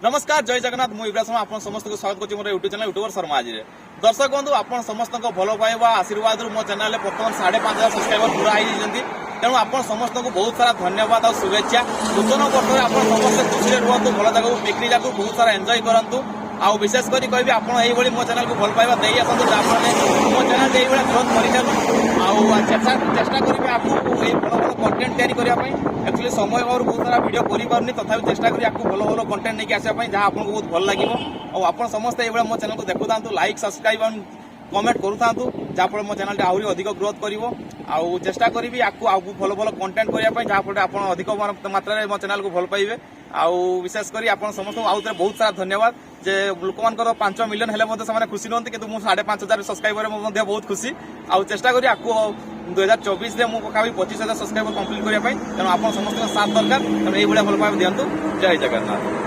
नमस्कार जय जगन्नाथ मुझे इब्राहिम आप समस्त को स्वागत कर यूट्यूब चैनल यूट्यूबर शर्मा आज दर्शक बंधु आप समस्त भल पाइबा आशीर्वाद मो चैनल बर्तमान 5,500 सब्सक्राइबर पूरा हो तेणु आप समस्त को बहुत सारा धन्यवाद और शुभेच्छा नूतन वर्ष में आप समस्त खुशी रुहतु भल जगह पिकनिक जाकू बहुत सारा एंजॉय करूँ आउ विशेषकर कहि आप मो चैनल को भल पाइबा दे आसतु जहाँफल मो चैनल ये ग्रोथ कर चलू चेष्टा करेंगे आपको भल भल कंटेंट तैयारी करने एक्चुअली समय अभाव बहुत सारा वीडियो कर तथा चेष्टा करी आपको भल भल कंटेंट नहीं आसापी जहाँ आपको बहुत भल लगे और आप समस्त ये मो चैनल को देखु था लाइक सब्सक्राइब कमेंट करूँ जहाँफल मो चैनल आहरी अधिक ग्रोथ कर चेष्टा करी आपको भल भल कंटेंट करने जहाँफल आप अधिक मात्रा मो चैनल को भल पाइबे आउ विशेषकर आप समस्त आउ बहुत सारा धन्यवाद जे लोक मान 5 मिलियन हेल्ले खुशी नुहत कि 5,500 सब्सक्राइबर बहुत खुशी आउ चेष्टा करी आपको 2024 में मुझे 25,000 सब्सक्राइबर कंप्लीट करने तेणु आप समस्त साथ दरकार तेणु ये भल पाइबा दिंतु जय जगन्नाथ।